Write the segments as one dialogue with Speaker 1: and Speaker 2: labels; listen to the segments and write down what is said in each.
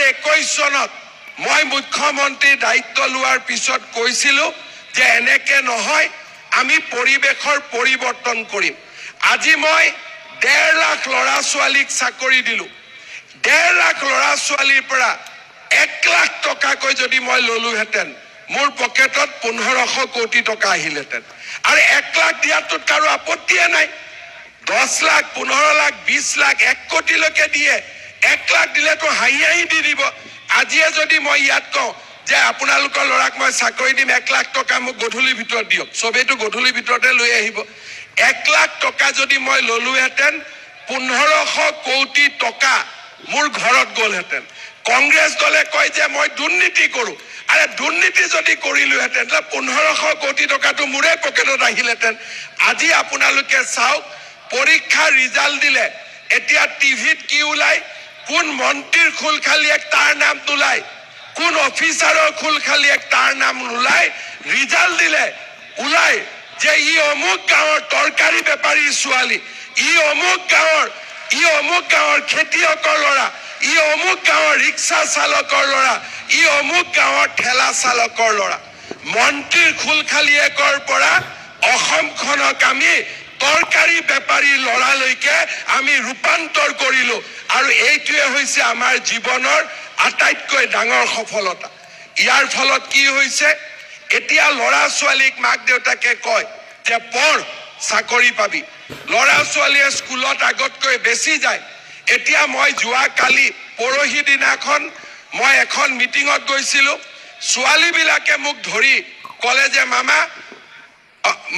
Speaker 1: 2021 চনত মই মুখ্যমন্ত্ৰী দায়িত্ব লোৱাৰ পিছত কৈছিলো যে এনেকে নহয় আমি পৰিবেশৰ পৰিৱৰ্তন কৰিম আজি মই 1.5 লাখ ল'ৰা ছোৱালীক চাকৰি দিলো 1.5 লাখ ল'ৰা ছোৱালীৰ পৰা 1 লাখ টকাকৈ যদি মই ললোহেঁতেন মোৰ পকেটত 1500 কোটি টকা আহিলেহেঁতেন আৰু 1 লাখ দিয়াটোত কাৰো আপত্তিয়ে নাই 10 লাখ 15 লাখ 20 লাখ 1 কোটিলৈকে দিয়ে 1 লাখ দিলেতো হাঁহি দি দিব আজিয়ে যদি মই ইয়াত কওঁ যে আপোনালোকৰ ল'ৰাক মই চাকৰি দিম 1 লাখ টকা মোক গধূলিৰ ভিতৰত দিয়ক সবেইটো গধূলিৰ ভিতৰতে লৈ আহিব 1 লাখ টকা যদি মই ললোহেঁতেন 1500 কোটি টকা মোৰ ঘৰত গ'লহেঁতেন কংগ্ৰেছ দলে কয় যে মই দুৰ্নীতি কৰো আৰে দুৰ্নীতি যদি কৰিলোহেঁতেন 1500 কোটি টকাটো মোৰে পকেটত আহিলেহেঁতেন আজি আপোনালোকে চাওক পৰীক্ষাৰ ৰিজাল্ট দিলে এতিয়া টিভিত কি ওলাই কোন মন্ত্ৰীৰ খুলখালিয়েক তাৰ নাম নোলায় কোন অফিচাৰৰ খুলখালিয়েক তাৰ নাম নোলায় ৰিজাল্ট দিলে ওলাই যে ই অমুক গাঁৱৰ তৰকাৰী বেপাৰীৰ ছোৱালী ই অমুক গাঁৱৰ খেতিয়কৰ ল'ৰা ই অমুক গাঁৱৰ ৰিক্সা চালকৰ ল'ৰা ই অমুক গাঁৱৰ ঠেলা চালকৰ ল'ৰা মন্ত্ৰীৰ খুলখালিয়েকৰ পৰা অসমখনক আমি তৰকাৰী বেপাৰীৰ ল'ৰালৈকে আমি ৰূপান্তৰ কৰিলো আৰু এইটোৱে হৈছে আমাৰ জীৱনৰ আটাইতকৈ ডাঙৰ সফলতা ইয়াৰ ফলত কি হৈছে এতিয়া ল'ৰা ছোৱালীক মাক দেউতাকে কয় যে পঢ় চাকৰি পাবি ল'ৰা ছোৱালীয়ে স্কুলত আগতকৈ বেছি যায় এতিয়া মই যোৱা কালি পৰহি দিনাখন মই এখন মিটিঙত গৈছিলো ছোৱালীবিলাকে মোক ধৰি ক'লে যে মামা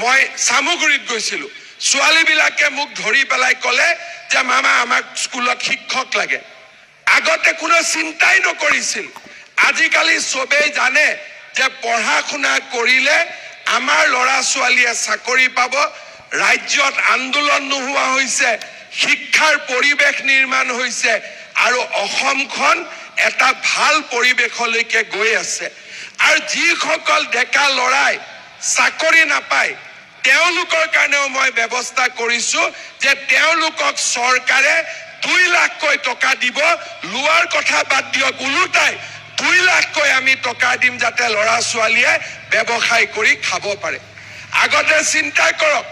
Speaker 1: মই সামগ্ৰীত গৈছিলো ছোৱালীবিলাকে মোক ধৰি পেলাই ক'লে যে মামা আমাক স্কুলত শিক্ষক লাগে আগতে কোনো চিন্তাই নকৰিছিল আজিকালি সবেই জানে যে পঢ়া শুনা কৰিলে আমাৰ ল'ৰা ছোৱালীয়ে চাকৰি পাব ৰাজ্যত আন্দোলন নোহোৱা হৈছে শিক্ষাৰ পৰিৱেশ নিৰ্মাণ হৈছে আৰু অসমখন এটা ভাল পৰিৱেশলৈকে গৈ আছে আৰু যিসকল ডেকা ল'ৰাই চাকৰি নাপায় তেওঁলোকৰ কাৰণেও মই ব্যৱস্থা কৰিছো যে তেওঁলোকক চৰকাৰে 2 লাখকৈ টকা দিব লোৱাৰ কথা বাদ দিয়ক উলুটাই 2 লাখকৈ আমি টকা দিম যাতে ল'ৰা ছোৱালীয়ে ব্যৱসায় কৰি খাব পাৰে আগতে চিন্তা কৰক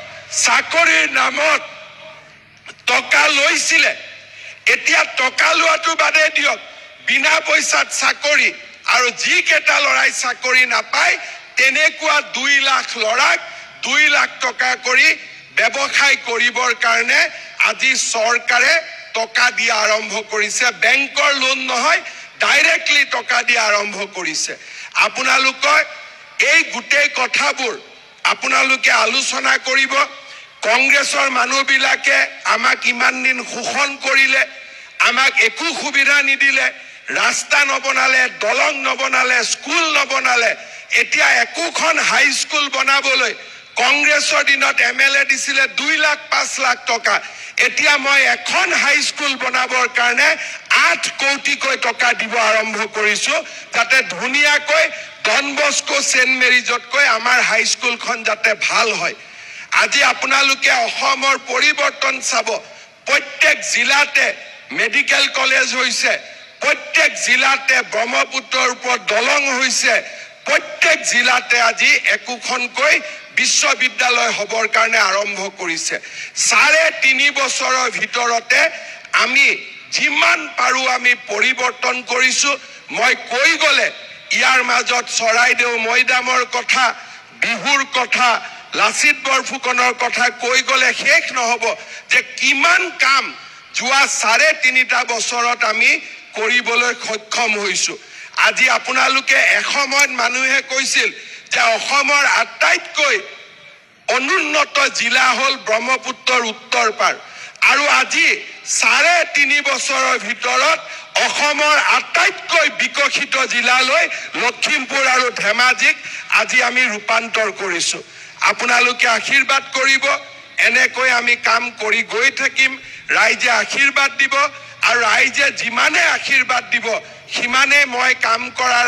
Speaker 1: চাকৰিৰ নামত টকা লৈছিলে এতিয়া টকা লোৱাটো বাদে দিয়ক বিনা পইচাত চাকৰি আৰু যিকেইটা ল'ৰাই চাকৰি নাপায় তেনেকুৱা 2 লাখ ল'ৰাক 2 লাখ টকা কৰি ব্যৱসায় কৰিবৰ কাৰণে আজি চৰকাৰে টকা দিয়া আৰম্ভ কৰিছে বেংকৰ লোন নহয় ডাইৰেক্টলি টকা দিয়া আৰম্ভ কৰিছে আপোনালোকৰ এই গোটেই কথাবোৰ আপোনালোকে আলোচনা কৰিব কংগ্ৰেছৰ মানুহবিলাকে আমাক ইমান দিন শোষণ কৰিলে আমাক একো সুবিধা নিদিলে ৰাস্তা নবনালে দলং নবনালে স্কুল নবনালে এতিয়া একোখন হাই স্কুল বনাবলৈ কংগ্ৰেছৰ দিনত এমএলএ দিছিলে 2 লাখ 5 লাখ টকা এতিয়া মই এখন হাই স্কুল বনাবৰ কাৰণে 8 কোটিকৈ টকা দিব আৰম্ভ কৰিছো যাতে ধুনীয়াকৈ ডন বস্কো সেন্ট মেৰিজতকৈ আমাৰ হাই স্কুলখন যাতে ভাল হয় আজি আপোনালোকে অসমৰ পৰিৱৰ্তন চাব প্ৰত্যেক জিলাতে মেডিকেল কলেজ হৈছে প্ৰত্যেক জিলাতে ব্ৰহ্মপুত্ৰৰ ওপৰত দলং হৈছে প্ৰত্যেক জিলাতে আজি একোখনকৈ বিশ্ববিদ্যালয় হবৰ কাৰণে আৰম্ভ কৰিছে 3.5 বছৰৰ ভিতৰতে আমি যিমান পাৰো আমি পৰিৱৰ্তন কৰিছো মই কৈ গলে ইয়াৰ মাজত চৰাইদেউ মৈদামৰ কথা বিহুৰ কথা লাচিত বৰফুকনৰ কথা কৈ গলে শেষ নহব যে কিমান কাম যোৱা 3.5 বছৰত আমি কৰিবলৈ সক্ষম হৈছো আজি আপোনালোকে এসময়ত মানুহে কৈছিল যে অসমৰ আটাইতকৈ অনুন্নত জিলা হল ব্ৰহ্মপুত্ৰৰ উত্তৰ পাৰ আৰু আজি 3.5 বছৰৰ ভিতৰত অসমৰ আটাইতকৈ বিকশিত জিলালৈ লখিমপুৰ আৰু ধেমাজিক আজি আমি ৰূপান্তৰ কৰিছো আপোনালোকে আশীৰ্বাদ কৰিব এনেকৈ আমি কাম কৰি গৈ থাকিম ৰাইজে আশীৰ্বাদ দিব আৰু ৰাইজে যিমানে আশীৰ্বাদ দিব সিমানে মই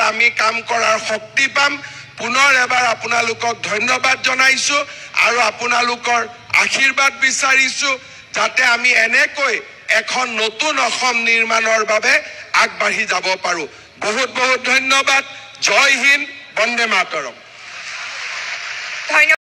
Speaker 1: আমি কাম কৰাৰ শক্তি পাম পুনৰ এবাৰ আপোনালোকক ধন্যবাদ জনাইছো আৰু আপোনালোকৰ আশীৰ্বাদ বিচাৰিছো যাতে আমি এনেকৈ এখন নতুন অসম নিৰ্মাণৰ বাবে আগবাঢ়ি যাব পাৰো বহুত বহুত ধন্যবাদ জয় হিন্দ বন্দে মাতৰম